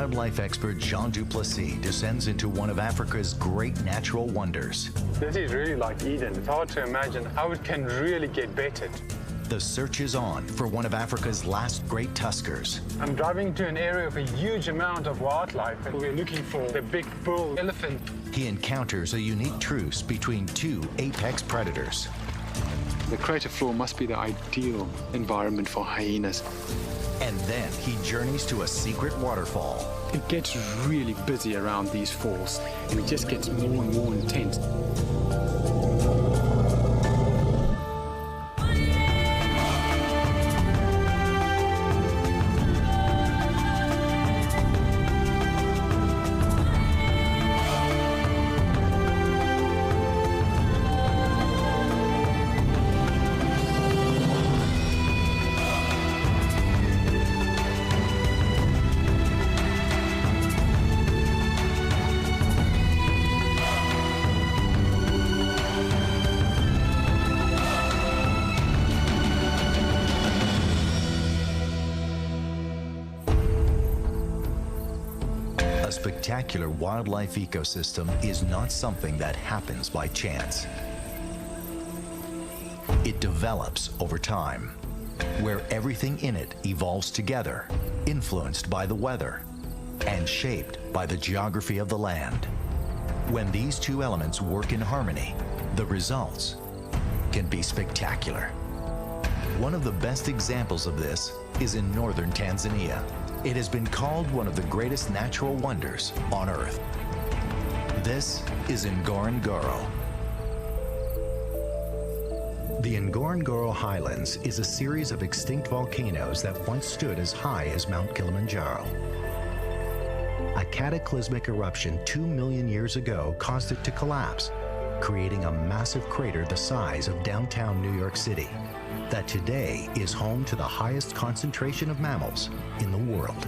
wildlife expert Jean Duplessis descends into one of Africa's great natural wonders. This is really like Eden. It's hard to imagine how it can really get bettered. The search is on for one of Africa's last great tuskers. I'm driving to an area of a huge amount of wildlife, and we're looking for the big bull elephant. He encounters a unique truce between two apex predators. The crater floor must be the ideal environment for hyenas. And then he journeys to a secret waterfall. It gets really busy around these falls, and it just gets more and more intense. A spectacular wildlife ecosystem is not something that happens by chance. It develops over time, where everything in it evolves together, influenced by the weather and shaped by the geography of the land. When these two elements work in harmony, the results can be spectacular. One of the best examples of this is in northern Tanzania. It has been called one of the greatest natural wonders on Earth. This is Ngorongoro. The Ngorongoro Highlands is a series of extinct volcanoes that once stood as high as Mount Kilimanjaro. A cataclysmic eruption 2 million years ago caused it to collapse, creating a massive crater the size of downtown New York City that today is home to the highest concentration of mammals in the world.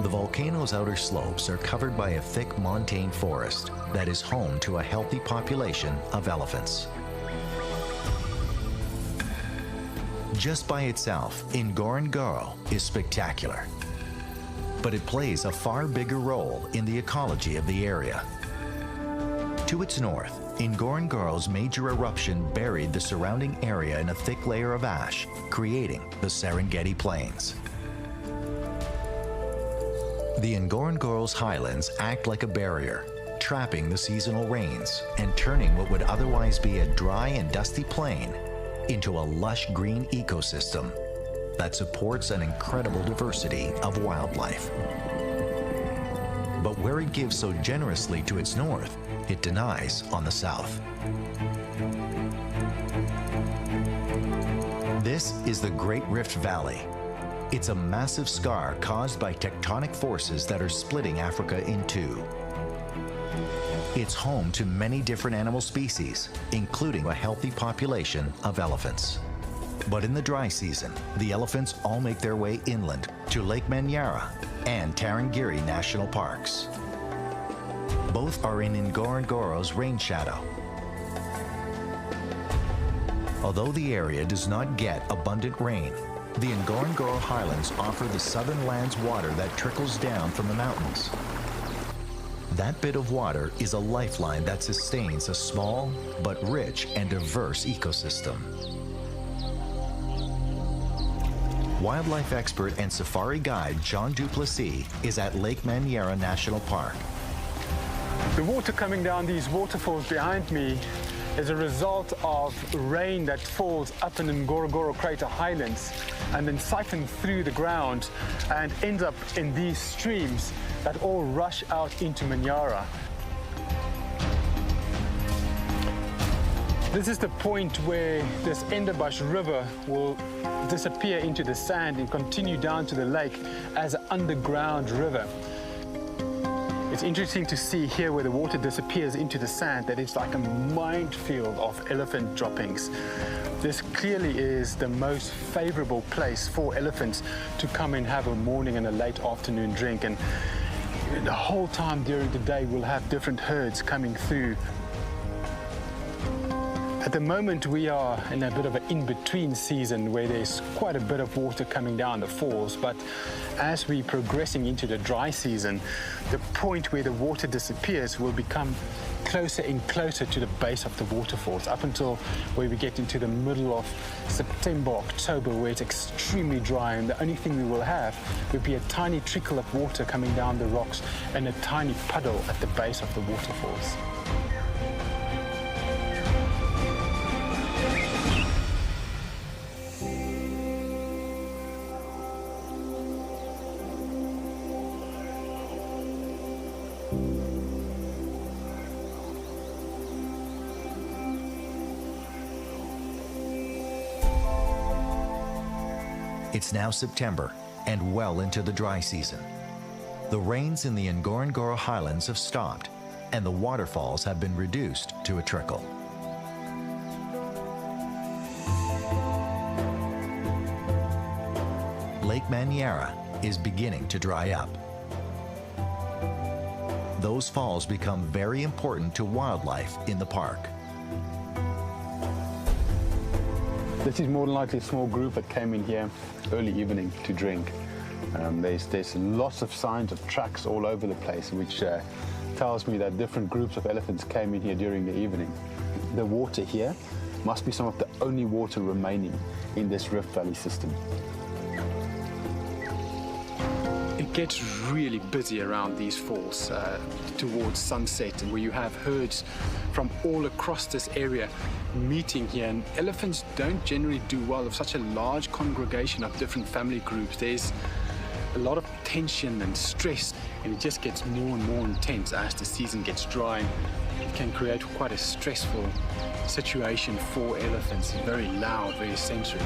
The volcano's outer slopes are covered by a thick montane forest that is home to a healthy population of elephants. Just by itself, Ngorongoro is spectacular, but it plays a far bigger role in the ecology of the area. To its north, Ngorongoro's major eruption buried the surrounding area in a thick layer of ash, creating the Serengeti Plains. The Ngorongoro's highlands act like a barrier, trapping the seasonal rains and turning what would otherwise be a dry and dusty plain into a lush green ecosystem that supports an incredible diversity of wildlife. But where it gives so generously to its north, it denies on the south. This is the Great Rift Valley. It's a massive scar caused by tectonic forces that are splitting Africa in two. It's home to many different animal species, including a healthy population of elephants. But in the dry season, the elephants all make their way inland to Lake Manyara and Tarangire National Parks. Both are in Ngorongoro's rain shadow. Although the area does not get abundant rain, the Ngorongoro Highlands offer the southern land's water that trickles down from the mountains. That bit of water is a lifeline that sustains a small but rich and diverse ecosystem. Wildlife expert and safari guide Jean Duplessis is at Lake Manyara National Park. The water coming down these waterfalls behind me is a result of rain that falls up in the Ngorongoro Crater Highlands and then siphons through the ground and ends up in these streams that all rush out into Manyara. This is the point where this Enderbush River will disappear into the sand and continue down to the lake as an underground river. It's interesting to see here where the water disappears into the sand that it's like a minefield of elephant droppings. This clearly is the most favorable place for elephants to come and have a morning and a late afternoon drink. And the whole time during the day we'll have different herds coming through. At the moment we are in a bit of an in-between season where there's quite a bit of water coming down the falls, but as we're progressing into the dry season, the point where the water disappears will become closer and closer to the base of the waterfalls, up until where we get into the middle of September, October, where it's extremely dry, and the only thing we will have will be a tiny trickle of water coming down the rocks and a tiny puddle at the base of the waterfalls. It's now September and well into the dry season. The rains in the Ngorongoro highlands have stopped and the waterfalls have been reduced to a trickle. Lake Manyara is beginning to dry up. Those falls become very important to wildlife in the park. This is more than likely a small group that came in here early evening to drink. There's lots of signs of tracks all over the place, which tells me that different groups of elephants came in here during the evening. The water here must be some of the only water remaining in this Rift Valley system. It gets really busy around these falls towards sunset, and where you have herds from all across this area meeting here, and elephants don't generally do well with such a large congregation of different family groups. There's a lot of tension and stress, and it just gets more and more intense as the season gets dry. It can create quite a stressful situation for elephants. It's very loud, very sensory.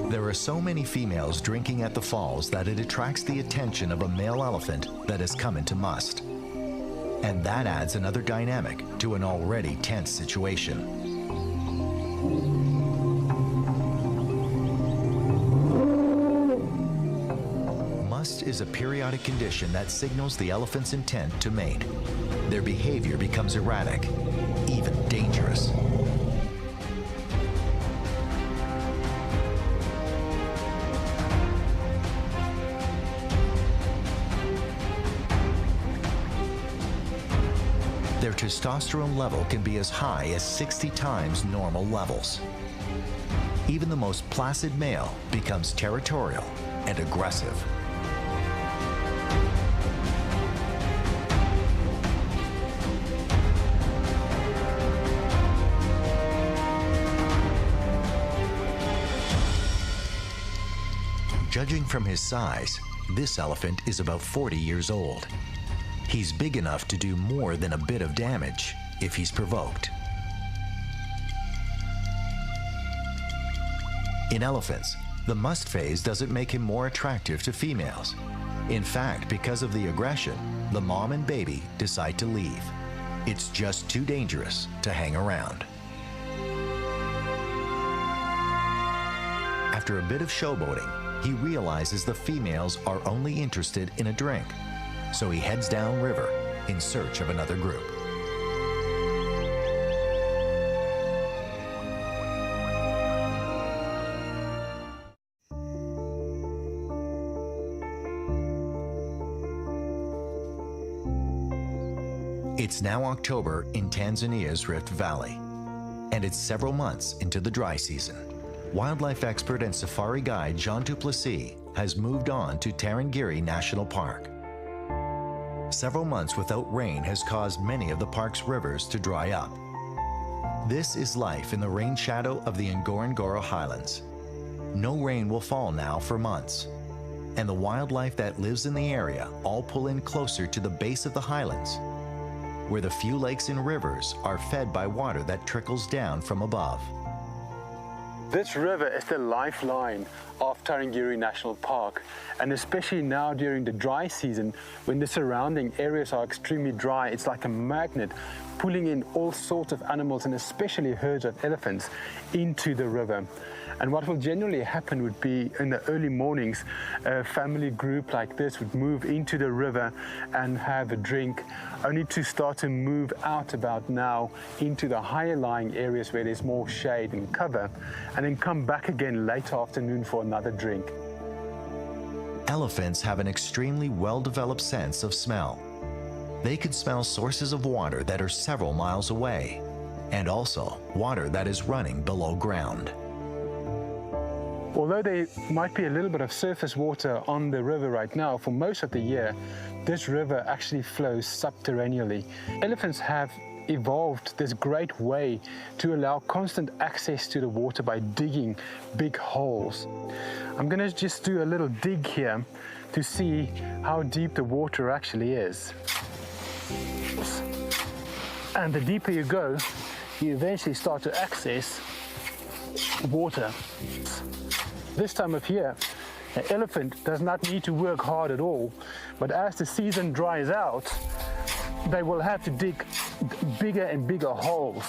There are so many females drinking at the falls that it attracts the attention of a male elephant that has come into must. And that adds another dynamic to an already tense situation. Must is a periodic condition that signals the elephant's intent to mate. Their behavior becomes erratic, even dangerous. Their testosterone level can be as high as 60 times normal levels. Even the most placid male becomes territorial and aggressive. Judging from his size, this elephant is about 40 years old. He's big enough to do more than a bit of damage if he's provoked. In elephants, the must phase doesn't make him more attractive to females. In fact, because of the aggression, the mom and baby decide to leave. It's just too dangerous to hang around. After a bit of showboating, he realizes the females are only interested in a drink. So he heads downriver in search of another group. It's now October in Tanzania's Rift Valley, and it's several months into the dry season. Wildlife expert and safari guide Jean Duplessis has moved on to Tarangire National Park. Several months without rain has caused many of the park's rivers to dry up. This is life in the rain shadow of the Ngorongoro highlands. No rain will fall now for months, and the wildlife that lives in the area all pull in closer to the base of the highlands, where the few lakes and rivers are fed by water that trickles down from above. This river is the lifeline of Tarangire National Park, and especially now during the dry season when the surrounding areas are extremely dry, it's like a magnet pulling in all sorts of animals and especially herds of elephants into the river. And what will generally happen would be in the early mornings, a family group like this would move into the river and have a drink, only to start to move out about now into the higher lying areas where there's more shade and cover, and then come back again late afternoon for another drink. Elephants have an extremely well-developed sense of smell. They can smell sources of water that are several miles away, and also water that is running below ground. Although there might be a little bit of surface water on the river right now, for most of the year, this river actually flows subterraneously. Elephants have evolved this great way to allow constant access to the water by digging big holes. I'm going to just do a little dig here to see how deep the water actually is. And the deeper you go, you eventually start to access water. This time of year, an elephant does not need to work hard at all, but as the season dries out, they will have to dig bigger and bigger holes.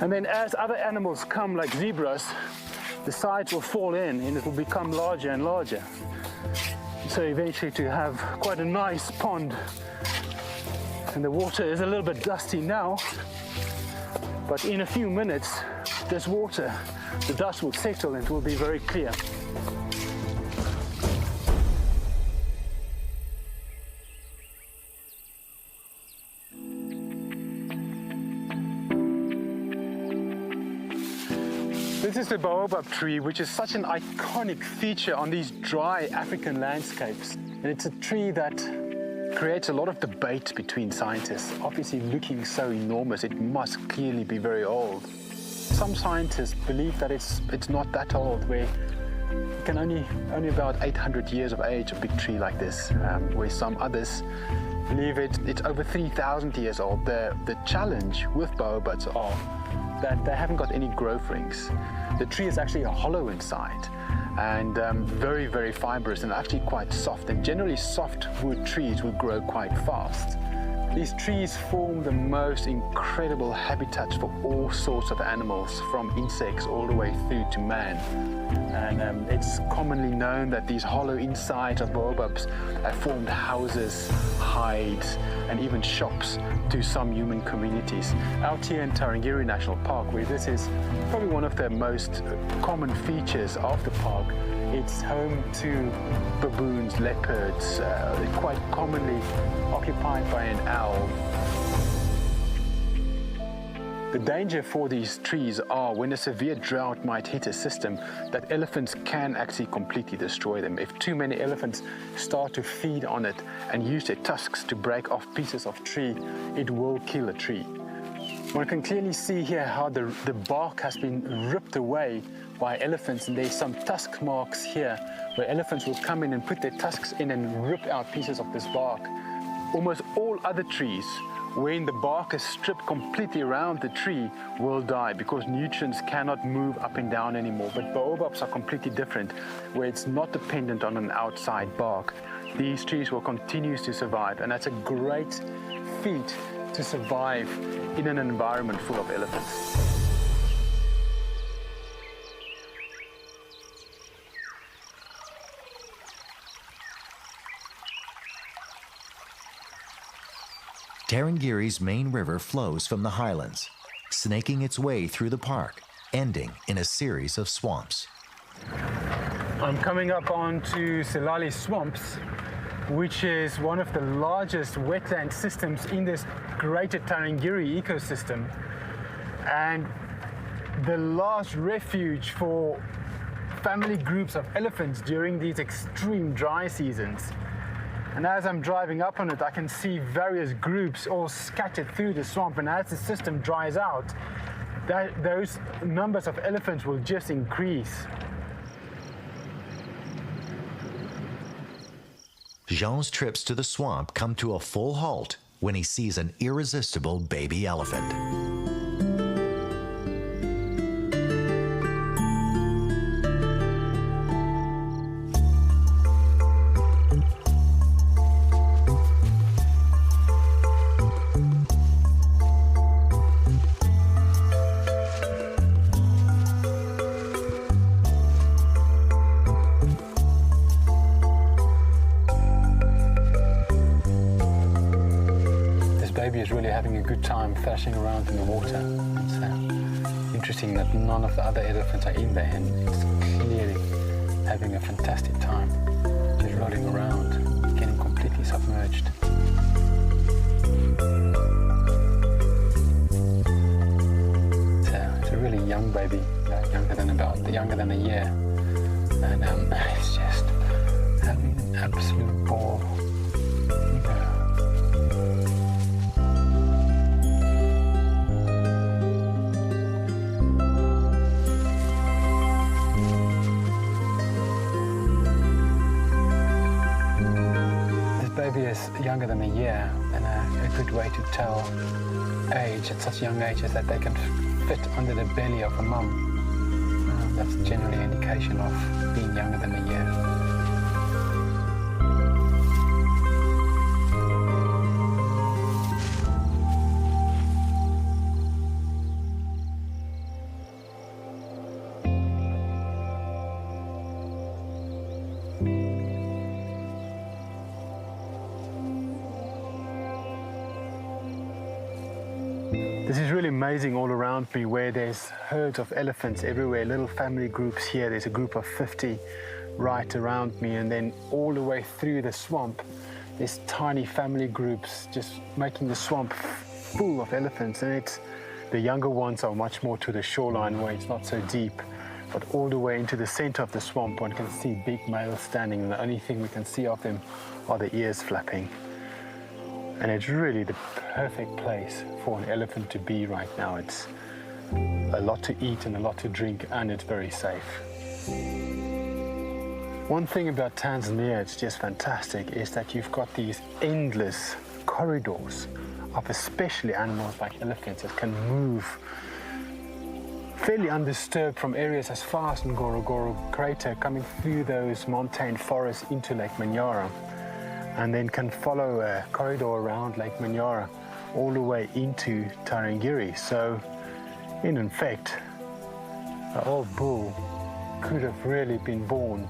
And then as other animals come, like zebras, the sides will fall in and it will become larger and larger. So eventually to have quite a nice pond. And the water is a little bit dusty now, but in a few minutes, this water, the dust will settle and it will be very clear. This is the baobab tree, which is such an iconic feature on these dry African landscapes. And it's a tree that creates a lot of debate between scientists. Obviously, looking so enormous, it must clearly be very old. Some scientists believe that it's not that old, where it can only about 800 years of age, a big tree like this, where some others believe it's over 3,000 years old. The challenge with baobabs are that they haven't got any growth rings. The tree is actually hollow inside and very, very fibrous and actually quite soft. And generally soft wood trees will grow quite fast. These trees form the most incredible habitats for all sorts of animals, from insects all the way through to man. And it's commonly known that these hollow insides of baobabs have formed houses, hides, and even shops to some human communities. Out here in Tarangire National Park, where this is probably one of the most common features of the park, it's home to baboons, leopards, quite commonly occupied by an owl. The danger for these trees are when a severe drought might hit a system, that elephants can actually completely destroy them. If too many elephants start to feed on it and use their tusks to break off pieces of tree, it will kill a tree. One can clearly see here how the bark has been ripped away by elephants, and there's some tusk marks here where elephants will come in and put their tusks in and rip out pieces of this bark. Almost all other trees, when the bark is stripped completely around the tree, will die because nutrients cannot move up and down anymore. But baobabs are completely different, where it's not dependent on an outside bark. These trees will continue to survive, and that's a great feat to survive in an environment full of elephants. Tarangire's main river flows from the highlands, snaking its way through the park, ending in a series of swamps. I'm coming up onto Silali Swamps, which is one of the largest wetland systems in this greater Tarangire ecosystem, and the last refuge for family groups of elephants during these extreme dry seasons. And as I'm driving up on it, I can see various groups all scattered through the swamp, and as the system dries out, those numbers of elephants will just increase. Jean's trips to the swamp come to a full halt when he sees an irresistible baby elephant. Baby is really having a good time thrashing around in the water. It's interesting that none of the other elephants are in there, and it's clearly having a fantastic time, just rolling around, getting completely submerged. It's a really young baby, younger than a year, and it's just having an absolute ball. Baby is younger than a year, and a good way to tell age at such a young age is that they can fit under the belly of a mum. That's generally an indication of being younger than a year. This is really amazing all around me, where there's herds of elephants everywhere, little family groups here. There's a group of 50 right around me, and then all the way through the swamp, there's tiny family groups just making the swamp full of elephants. And the younger ones are much more to the shoreline where it's not so deep, but all the way into the center of the swamp, one can see big males standing, and the only thing we can see of them are the ears flapping. And it's really the perfect place for an elephant to be right now. It's a lot to eat and a lot to drink, and it's very safe. One thing about Tanzania, it's just fantastic, is that you've got these endless corridors of especially animals like elephants that can move fairly undisturbed from areas as far as Ngorongoro crater, coming through those montane forests into Lake Manyara, and then can follow a corridor around Lake Manyara all the way into Tarangire. So, in effect, the old bull could have really been born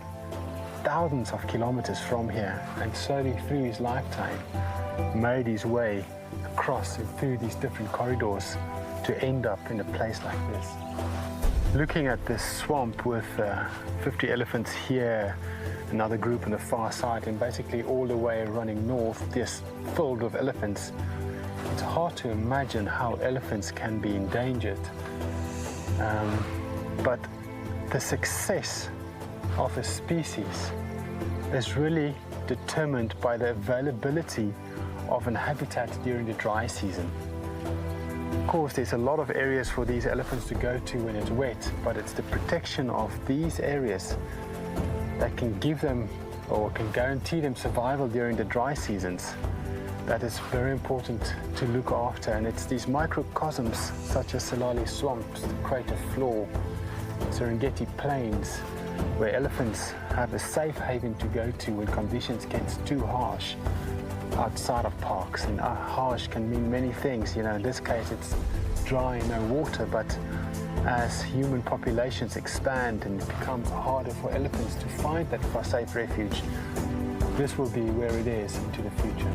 thousands of kilometers from here, and slowly through his lifetime made his way across and through these different corridors to end up in a place like this. Looking at this swamp with 50 elephants here, another group on the far side, and basically all the way running north, just filled with elephants, it's hard to imagine how elephants can be endangered. But the success of a species is really determined by the availability of an habitat during the dry season. Of course, there's a lot of areas for these elephants to go to when it's wet, but it's the protection of these areas that can give them, or can guarantee them, survival during the dry seasons. That is very important to look after, and it's these microcosms such as Salali swamps, the crater floor, Serengeti plains, where elephants have a safe haven to go to when conditions get too harsh outside of parks. And harsh can mean many things. You know, in this case it's dry, no water, but as human populations expand and it becomes harder for elephants to find that safe refuge, this will be where it is into the future.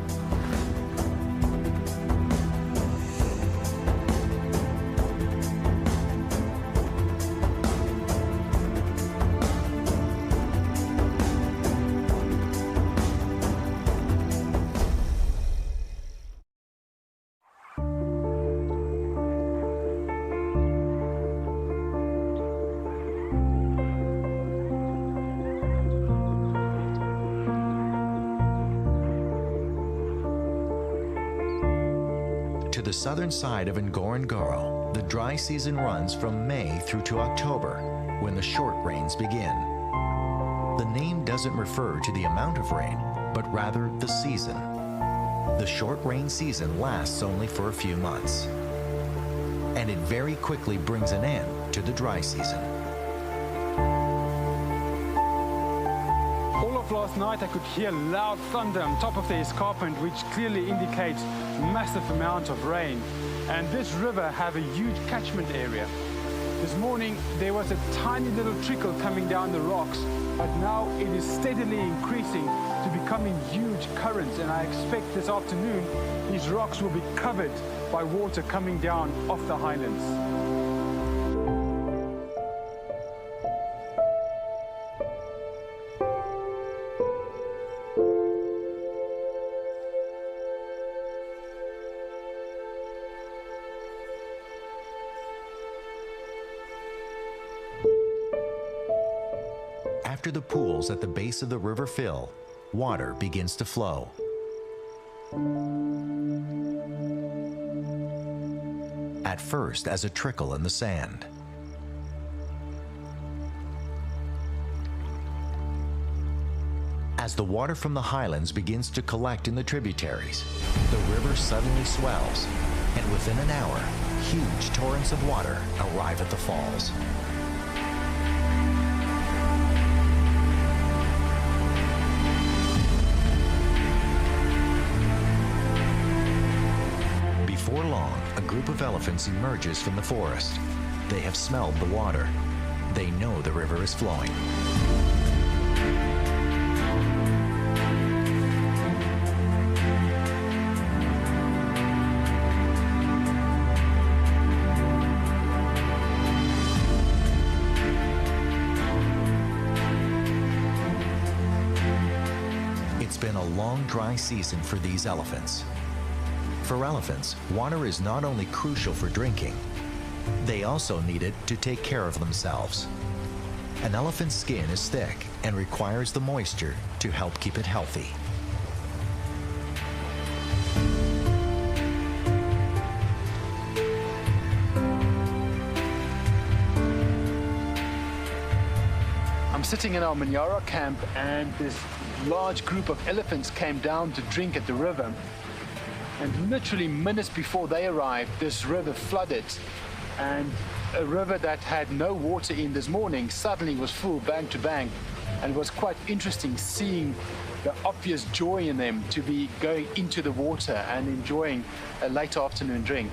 To the southern side of Ngorongoro, the dry season runs from May through to October, when the short rains begin. The name doesn't refer to the amount of rain, but rather the season. The short rain season lasts only for a few months, and it very quickly brings an end to the dry season. All of last night I could hear loud thunder on top of the escarpment, which clearly indicates massive amount of rain. And this river have a huge catchment area. This morning there was a tiny little trickle coming down the rocks, but now it is steadily increasing to becoming huge currents, and I expect this afternoon these rocks will be covered by water coming down off the highlands. After the pools at the base of the river fill, water begins to flow. At first as a trickle in the sand. As the water from the highlands begins to collect in the tributaries, the river suddenly swells, and within an hour, huge torrents of water arrive at the falls. Before long, a group of elephants emerges from the forest. They have smelled the water. They know the river is flowing. It's been a long dry season for these elephants. For elephants, water is not only crucial for drinking, they also need it to take care of themselves. An elephant's skin is thick and requires the moisture to help keep it healthy. I'm sitting in our Manyara camp, and this large group of elephants came down to drink at the river. And literally minutes before they arrived, this river flooded. And a river that had no water in this morning suddenly was full bank to bank. And it was quite interesting seeing the obvious joy in them to be going into the water and enjoying a late afternoon drink.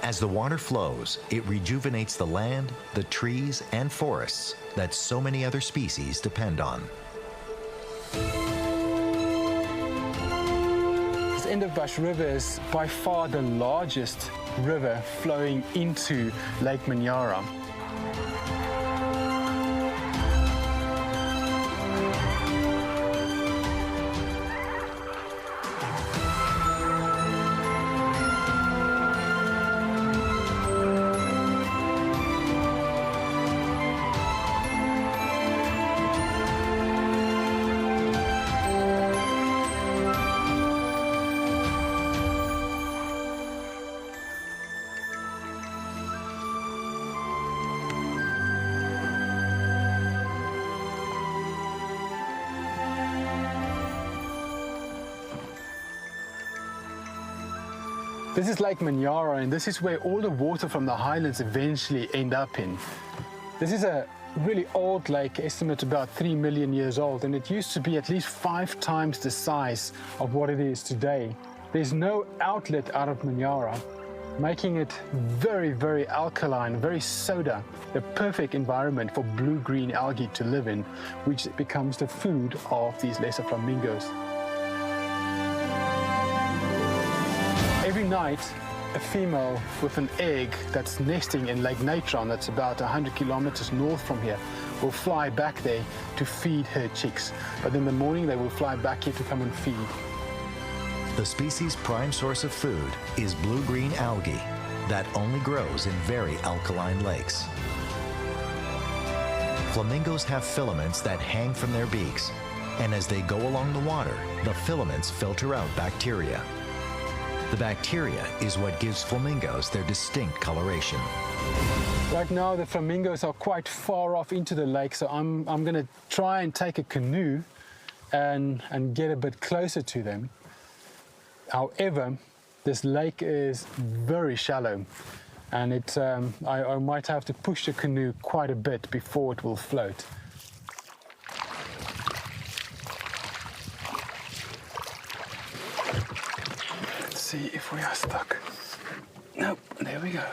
As the water flows, it rejuvenates the land, the trees, and forests that so many other species depend on. This Endofbash River is by far the largest river flowing into Lake Manyara. This is Lake Manyara, and this is where all the water from the highlands eventually end up in. This is a really old lake, estimated about 3 million years old, and it used to be at least 5 times the size of what it is today. There's no outlet out of Manyara, making it very, very alkaline, very soda, the perfect environment for blue-green algae to live in, which becomes the food of these lesser flamingos. Every night, a female with an egg that's nesting in Lake Natron, that's about 100 kilometers north from here, will fly back there to feed her chicks. But in the morning, they will fly back here to come and feed. The species' prime source of food is blue-green algae that only grows in very alkaline lakes. Flamingos have filaments that hang from their beaks, and as they go along the water, the filaments filter out bacteria. The bacteria is what gives flamingos their distinct coloration. Right now the flamingos are quite far off into the lake, so I'm going to try and take a canoe and get a bit closer to them. However, this lake is very shallow, and I might have to push the canoe quite a bit before it will float. Let's see if we are stuck. Nope, there we go.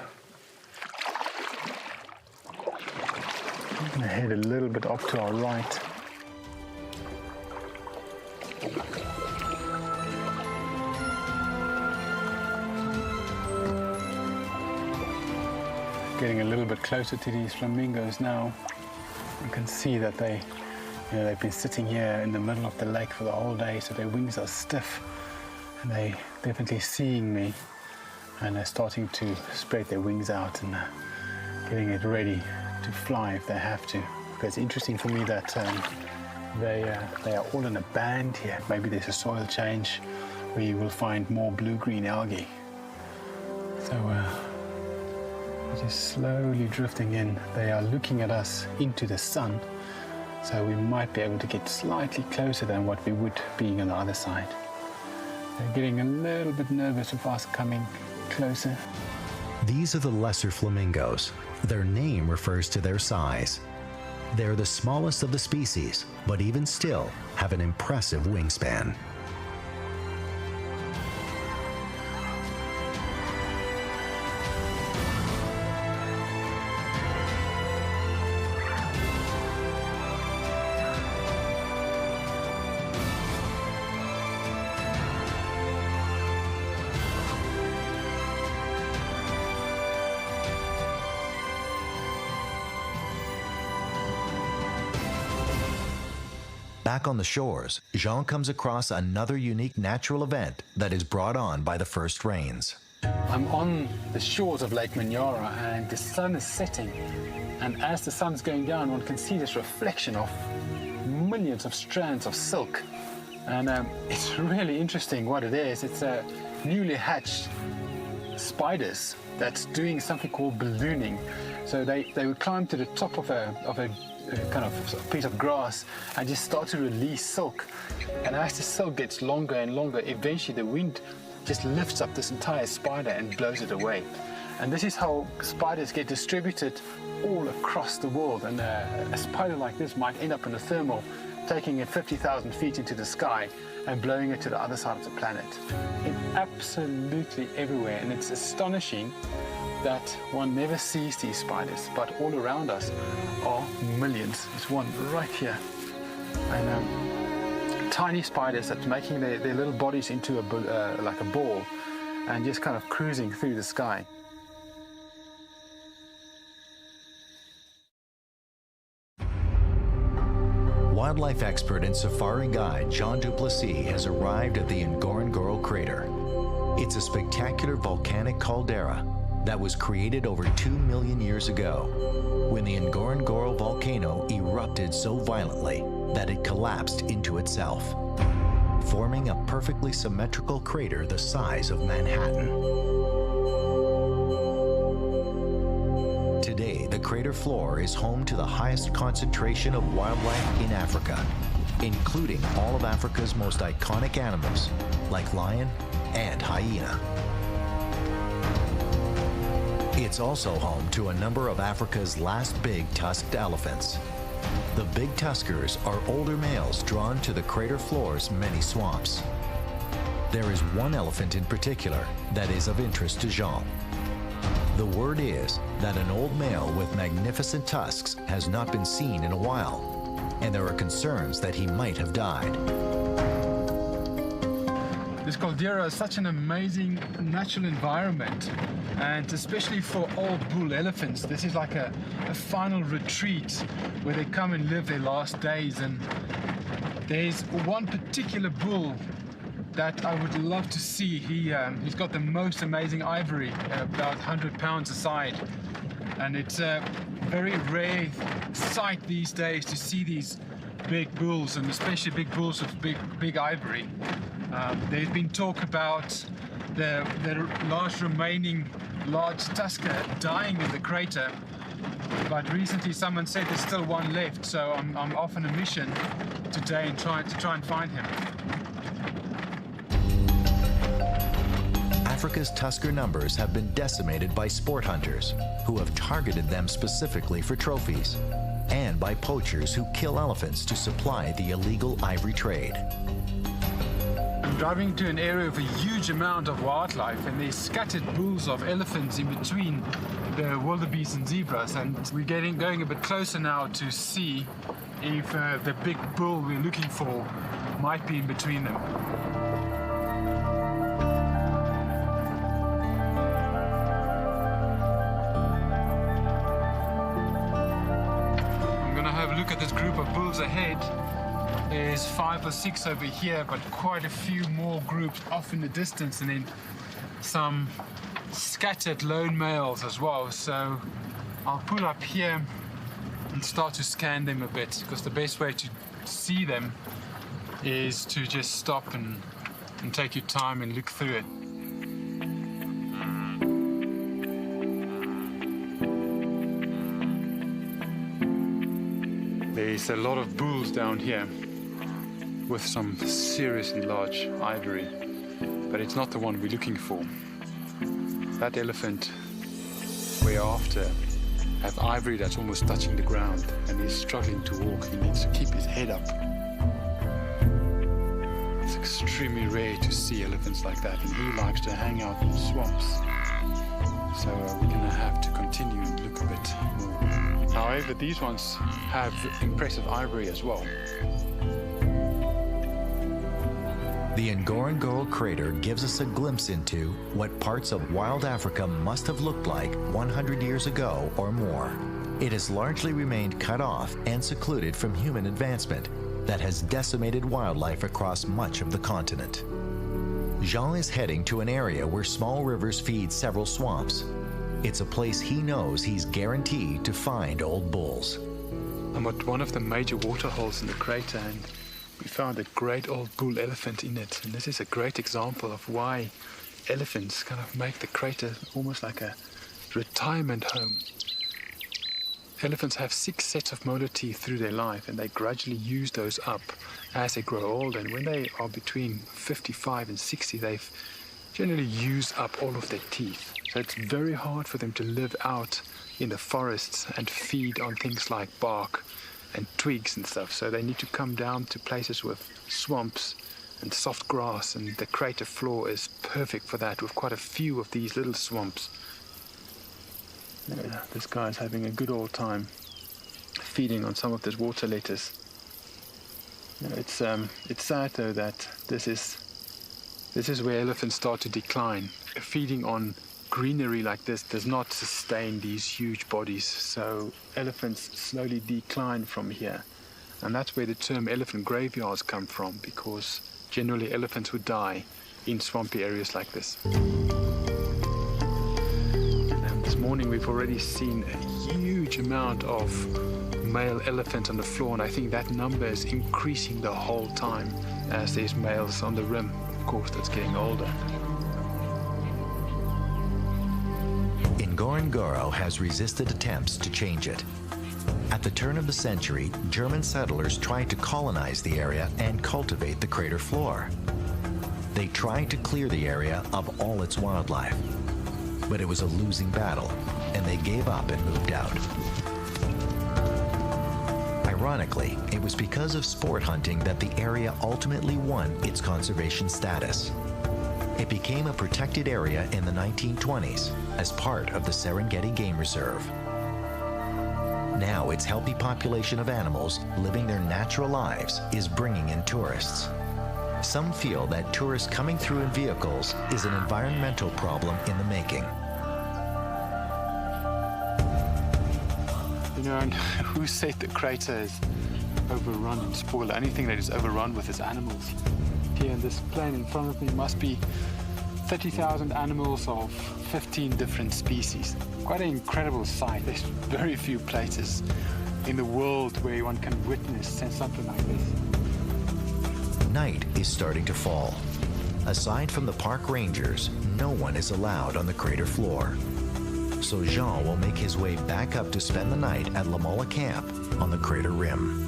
I'm going to head a little bit off to our right. Getting a little bit closer to these flamingos now. You can see that they've been sitting here in the middle of the lake for the whole day, so their wings are stiff, and they're definitely seeing me, and they're starting to spread their wings out and getting it ready to fly if they have to. Because it's interesting for me that they are all in a band here. Maybe there's a soil change where you will find more blue-green algae. So we're just slowly drifting in. They are looking at us into the sun, so we might be able to get slightly closer than what we would being on the other side. They're getting a little bit nervous of us coming closer. These are the lesser flamingos. Their name refers to their size. They're the smallest of the species, but even still have an impressive wingspan. Back on the shores, Jean comes across another unique natural event that is brought on by the first rains. I'm on the shores of Lake Manyara, and the sun is setting, and as the sun's going down, one can see this reflection of millions of strands of silk, and it's really interesting what it is. It's newly hatched spiders that's doing something called ballooning. So they would climb to the top of a kind of piece of grass and just start to release silk. And as the silk gets longer and longer, eventually the wind just lifts up this entire spider and blows it away. And this is how spiders get distributed all across the world. And a spider like this might end up in a thermal, taking it 50,000 feet into the sky and blowing it to the other side of the planet. It's absolutely everywhere, and it's astonishing that one never sees these spiders, but all around us are millions. There's one right here. And tiny spiders that's making their little bodies into like a ball and just kind of cruising through the sky. Wildlife expert and safari guide Jean Duplessis has arrived at the Ngorongoro crater. It's a spectacular volcanic caldera that was created over 2 million years ago, when the Ngorongoro volcano erupted so violently that it collapsed into itself, forming a perfectly symmetrical crater the size of Manhattan. Today, the crater floor is home to the highest concentration of wildlife in Africa, including all of Africa's most iconic animals, like lion and hyena. It's also home to a number of Africa's last big tusked elephants. The big tuskers are older males drawn to the crater floor's many swamps. There is one elephant in particular that is of interest to Jean. The word is that an old male with magnificent tusks has not been seen in a while, and there are concerns that he might have died. This caldera is such an amazing natural environment, and especially for old bull elephants, this is like a final retreat where they come and live their last days. And there's one particular bull that I would love to see. He's got the most amazing ivory, about 100 pounds a side, And it's a very rare sight these days to see these big bulls, and especially big bulls with big ivory. There's been talk about the last remaining large tusker dying in the crater, but recently someone said there's still one left, so I'm off on a mission today and try and find him. Africa's tusker numbers have been decimated by sport hunters who have targeted them specifically for trophies, and by poachers who kill elephants to supply the illegal ivory trade. I'm driving to an area with a huge amount of wildlife, and there's scattered bulls of elephants in between the wildebeest and zebras, and we're going a bit closer now to see if the big bull we're looking for might be in between them. Look at this group of bulls ahead. There's 5 or 6 over here, but quite a few more groups off in the distance, and then some scattered lone males as well. So I'll pull up here and start to scan them a bit, because the best way to see them is to just stop and take your time and look through it. There's a lot of bulls down here with some seriously large ivory, but it's not the one we're looking for. That elephant we're after has ivory that's almost touching the ground, and he's struggling to walk. He needs to keep his head up. It's extremely rare to see elephants like that, and he likes to hang out in swamps. So we're going to have to continue and look a bit more. However, these ones have impressive ivory as well. The Ngorongoro crater gives us a glimpse into what parts of wild Africa must have looked like 100 years ago or more. It has largely remained cut off and secluded from human advancement that has decimated wildlife across much of the continent. Jean is heading to an area where small rivers feed several swamps. It's a place he knows he's guaranteed to find old bulls. I'm at one of the major water holes in the crater, and we found a great old bull elephant in it. And this is a great example of why elephants kind of make the crater almost like a retirement home. Elephants have 6 sets of molar teeth through their life, and they gradually use those up as they grow old. And when they are between 55 and 60, they've generally used up all of their teeth. So it's very hard for them to live out in the forests and feed on things like bark and twigs and stuff. So they need to come down to places with swamps and soft grass, and the crater floor is perfect for that, with quite a few of these little swamps. Yeah, this guy's having a good old time feeding on some of this water lettuce. You know, it's sad though that this is where elephants start to decline. Feeding on greenery like this does not sustain these huge bodies, so elephants slowly decline from here. And that's where the term elephant graveyards come from, because generally elephants would die in swampy areas like this. And this morning we've already seen a huge amount of male elephant on the floor, and I think that number is increasing the whole time as there's males on the rim, of course, that's getting older. Ngorongoro has resisted attempts to change it. At the turn of the century, German settlers tried to colonize the area and cultivate the crater floor. They tried to clear the area of all its wildlife, but it was a losing battle, and they gave up and moved out. Ironically, it was because of sport hunting that the area ultimately won its conservation status. It became a protected area in the 1920s as part of the Serengeti Game Reserve. Now its healthy population of animals living their natural lives is bringing in tourists. Some feel that tourists coming through in vehicles is an environmental problem in the making. You know, and who said the crater is overrun and spoiled? Anything that is overrun with is animals. Here in this plain in front of me must be 30,000 animals of 15 different species. Quite an incredible sight. There's very few places in the world where one can witness something like this. Night is starting to fall. Aside from the park rangers, no one is allowed on the crater floor. So Jean will make his way back up to spend the night at La Mola Camp on the crater rim.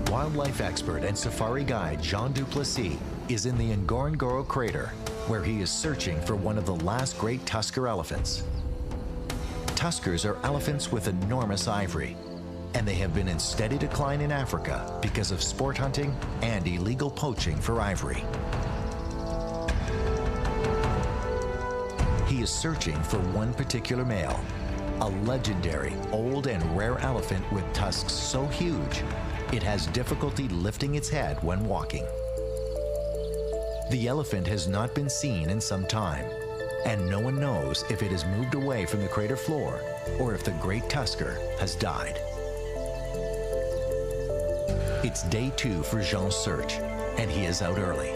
Wildlife expert and safari guide Jean Duplessis is in the Ngorongoro crater, where he is searching for one of the last great tusker elephants. Tuskers are elephants with enormous ivory, and they have been in steady decline in Africa because of sport hunting and illegal poaching for ivory. He is searching for one particular male, a legendary old and rare elephant with tusks so huge it has difficulty lifting its head when walking. The elephant has not been seen in some time, and no one knows if it has moved away from the crater floor or if the great tusker has died. It's day 2 for Jean's search, and he is out early.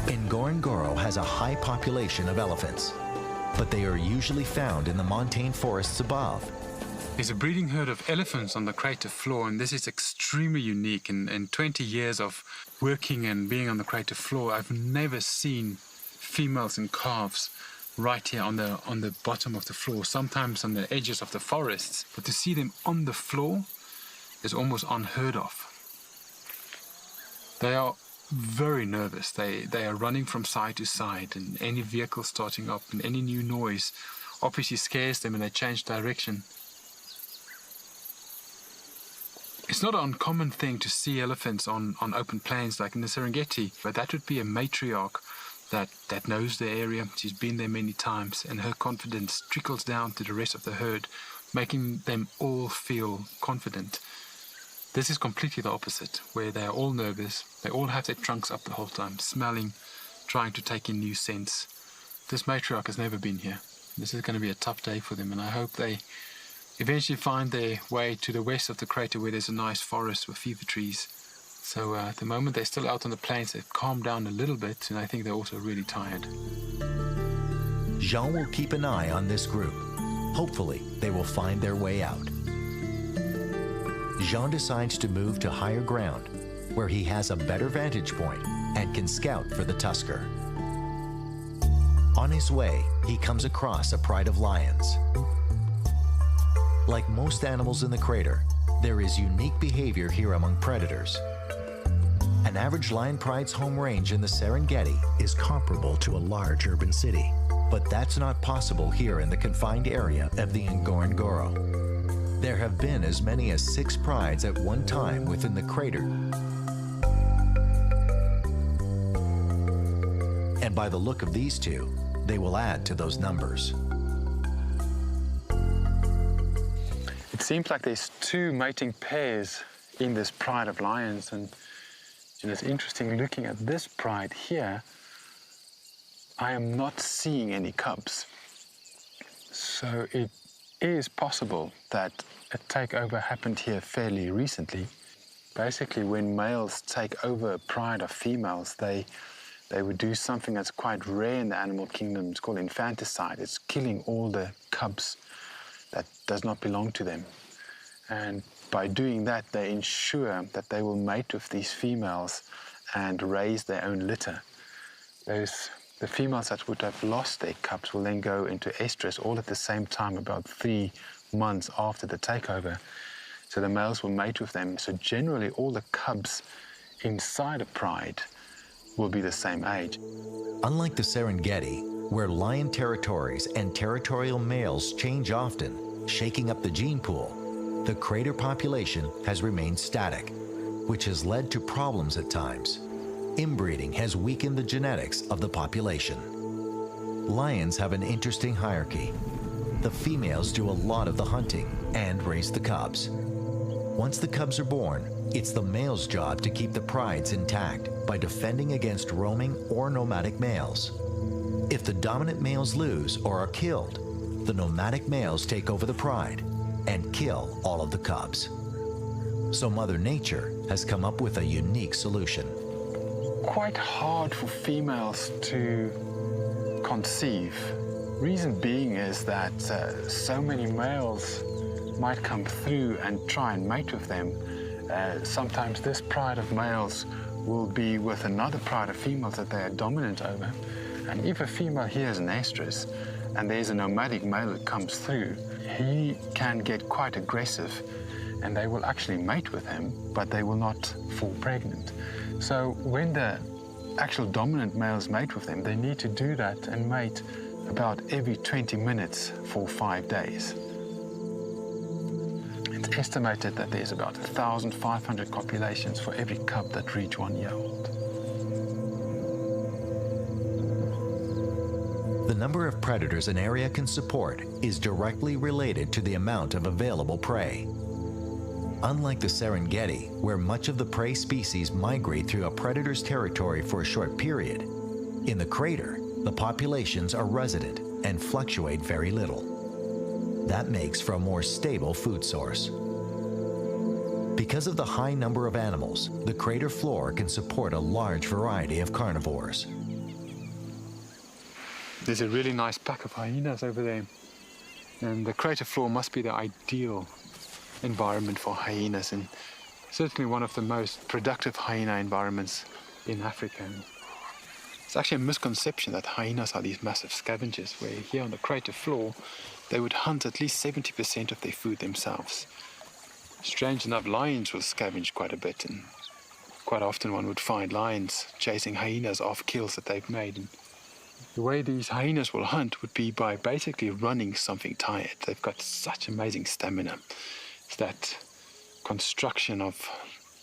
Ngorongoro has a high population of elephants, but they are usually found in the montane forests above. There's a breeding herd of elephants on the crater floor, and this is extremely unique. In 20 years of working and being on the crater floor, I've never seen females and calves right here on the bottom of the floor, sometimes on the edges of the forests. But to see them on the floor is almost unheard of. They are very nervous. They are running from side to side, and any vehicle starting up and any new noise obviously scares them and they change direction. It's not an uncommon thing to see elephants on open plains like in the Serengeti, but that would be a matriarch that knows the area. She's been there many times, and her confidence trickles down to the rest of the herd, making them all feel confident. This is completely the opposite, where they are all nervous. They all have their trunks up the whole time, smelling, trying to take in new scents. This matriarch has never been here. This is going to be a tough day for them, and I hope they eventually find their way to the west of the crater where there's a nice forest with fever trees. So at the moment they're still out on the plains. They've calmed down a little bit, and I think they're also really tired. Jean will keep an eye on this group. Hopefully, they will find their way out. Jean decides to move to higher ground, where he has a better vantage point and can scout for the tusker. On his way, he comes across a pride of lions. Like most animals in the crater, there is unique behavior here among predators. An average lion pride's home range in the Serengeti is comparable to a large urban city, but that's not possible here in the confined area of the Ngorongoro. There have been as many as 6 prides at one time within the crater. And by the look of these two, they will add to those numbers. It seems like there's 2 mating pairs in this pride of lions, and it's interesting looking at this pride here. I am not seeing any cubs. So it is possible that a takeover happened here fairly recently. Basically, when males take over a pride of females, they would do something that's quite rare in the animal kingdom. It's called infanticide. It's killing all the cubs that does not belong to them. And by doing that, they ensure that they will mate with these females and raise their own litter. The females that would have lost their cubs will then go into estrus all at the same time, about 3 months after the takeover. So the males will mate with them. So generally, all the cubs inside a pride will be the same age. Unlike the Serengeti, where lion territories and territorial males change often, shaking up the gene pool, the crater population has remained static, which has led to problems at times. Inbreeding has weakened the genetics of the population. Lions have an interesting hierarchy. The females do a lot of the hunting and raise the cubs. Once the cubs are born, it's the male's job to keep the prides intact by defending against roaming or nomadic males. If the dominant males lose or are killed, the nomadic males take over the pride and kill all of the cubs. So Mother Nature has come up with a unique solution. Quite hard for females to conceive. Reason being is that so many males might come through and try and mate with them. Sometimes this pride of males will be with another pride of females that they are dominant over. And if a female hears an estrus and there's a nomadic male that comes through, he can get quite aggressive and they will actually mate with him, but they will not fall pregnant. So when the actual dominant males mate with them, they need to do that and mate about every 20 minutes for 5 days. It's estimated that there's about 1,500 copulations for every cub that reach 1 year old. The number of predators an area can support is directly related to the amount of available prey. Unlike the Serengeti, where much of the prey species migrate through a predator's territory for a short period, in the crater, the populations are resident and fluctuate very little. That makes for a more stable food source. Because of the high number of animals, the crater floor can support a large variety of carnivores. There's a really nice pack of hyenas over there. And the crater floor must be the ideal environment for hyenas, and certainly one of the most productive hyena environments in Africa. It's actually a misconception that hyenas are these massive scavengers, where here on the crater floor, they would hunt at least 70% of their food themselves. Strange enough, lions will scavenge quite a bit, and quite often one would find lions chasing hyenas off kills that they've made. And the way these hyenas will hunt would be by basically running something tired. They've got such amazing stamina. It's that construction of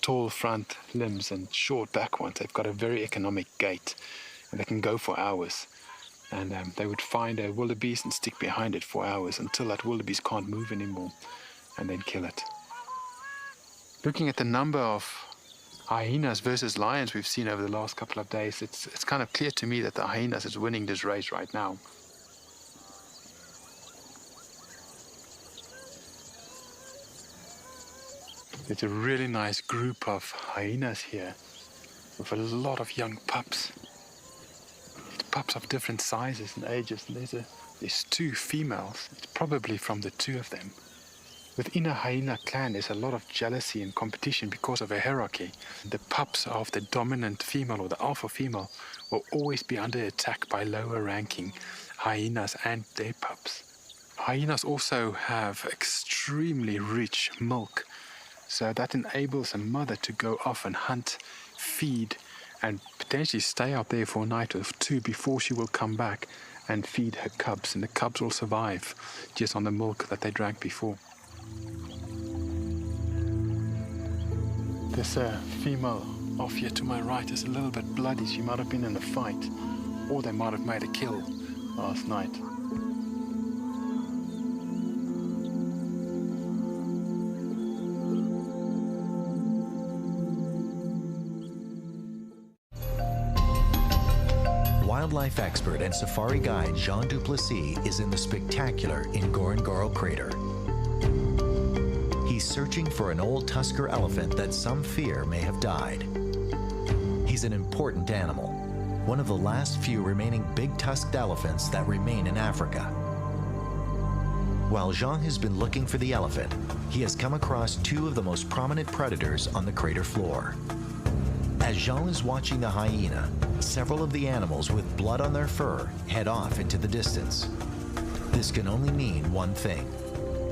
tall front limbs and short back ones. They've got a very economic gait, and they can go for hours. And they would find a wildebeest and stick behind it for hours until that wildebeest can't move anymore, and then kill it. Looking at the number of hyenas versus lions we've seen over the last couple of days, it's kind of clear to me that the hyenas is winning this race right now. There's a really nice group of hyenas here with a lot of young pups. It's pups of different sizes and ages, and there's 2 females. It's probably from the 2 of them. Within a hyena clan, there's a lot of jealousy and competition because of a hierarchy. The pups of the dominant female or the alpha female will always be under attack by lower ranking hyenas and their pups. Hyenas also have extremely rich milk, so that enables a mother to go off and hunt, feed, and potentially stay out there for a night or 2 before she will come back and feed her cubs, and the cubs will survive just on the milk that they drank before. This female off here to my right is a little bit bloody. She might have been in a fight, or they might have made a kill last night. Wildlife expert and safari guide Jean Duplessis is in the spectacular Ngorongoro crater. He's searching for an old tusker elephant that some fear may have died. He's an important animal, one of the last few remaining big-tusked elephants that remain in Africa. While Jean has been looking for the elephant, he has come across 2 of the most prominent predators on the crater floor. As Jean is watching the hyena, several of the animals with blood on their fur head off into the distance. This can only mean one thing.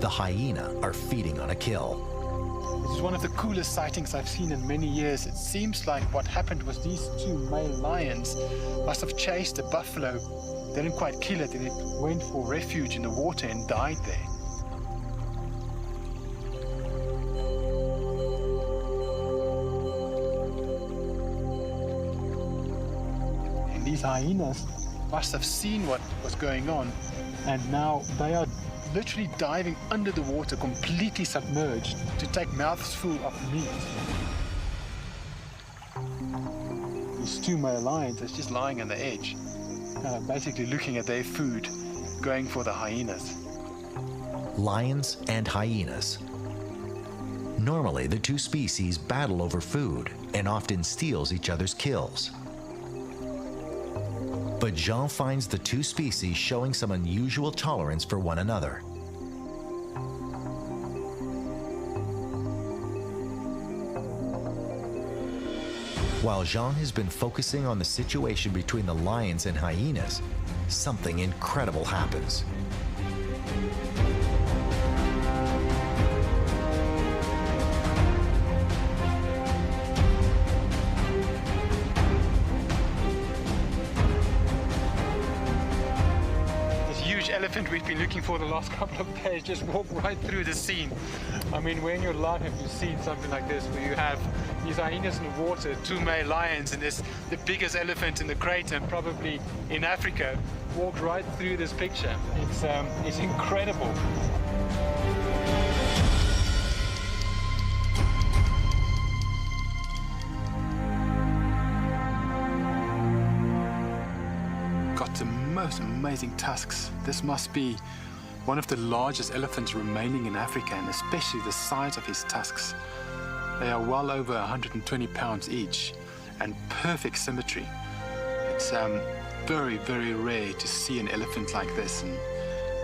The hyena are feeding on a kill. This is one of the coolest sightings I've seen in many years. It seems like what happened was these 2 male lions must have chased a buffalo. They didn't quite kill it, and it went for refuge in the water and died there. And these hyenas must have seen what was going on, and now they are literally diving under the water, completely submerged, to take mouthfuls of meat. These 2 male lions are just lying on the edge. basically looking at their food, going for the hyenas. Lions and hyenas. Normally, the two species battle over food and often steals each other's kills. But Jean finds the two species showing some unusual tolerance for one another. While Jean has been focusing on the situation between the lions and hyenas, something incredible happens. Elephant we've been looking for the last couple of days just walked right through the scene. I mean, when in your life have you seen something like this, where you have these hyenas in the water, two male lions, and this the biggest elephant in the crater, and probably in Africa, walked right through this picture. It's incredible. The most amazing tusks. This must be one of the largest elephants remaining in Africa, and especially the size of his tusks. They are well over 120 pounds each and perfect symmetry. It's very, very rare to see an elephant like this, and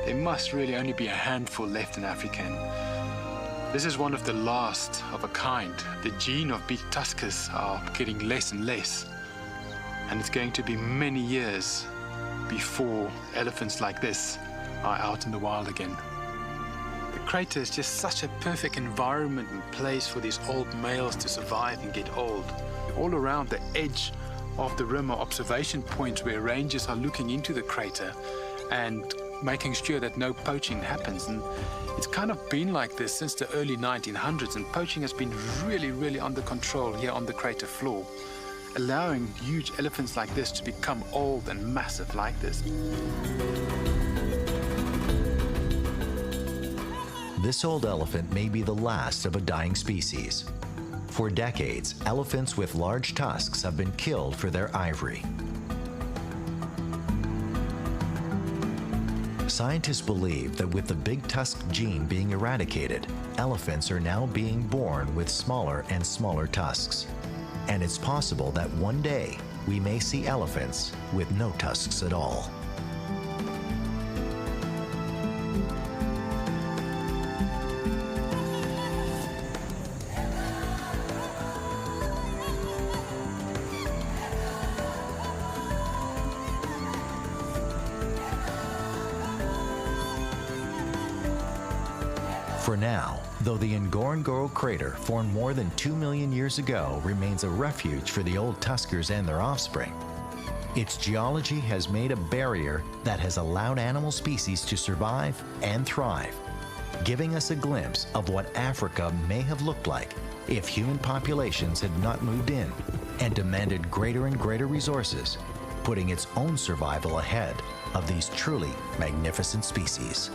there must really only be a handful left in Africa. And this is one of the last of a kind. The gene of big tuskers are getting less and less, and it's going to be many years before elephants like this are out in the wild again. The crater is just such a perfect environment and place for these old males to survive and get old. All around the edge of the rim are observation points where rangers are looking into the crater and making sure that no poaching happens. And it's kind of been like this since the early 1900s, and poaching has been really, really under control here on the crater floor, allowing huge elephants like this to become old and massive like this. This old elephant may be the last of a dying species. For decades, elephants with large tusks have been killed for their ivory. Scientists believe that with the big tusk gene being eradicated, elephants are now being born with smaller and smaller tusks. And it's possible that one day we may see elephants with no tusks at all. For now, though the Ngorongoro crater, formed more than 2 million years ago, remains a refuge for the old tuskers and their offspring, its geology has made a barrier that has allowed animal species to survive and thrive, giving us a glimpse of what Africa may have looked like if human populations had not moved in and demanded greater and greater resources, putting its own survival ahead of these truly magnificent species.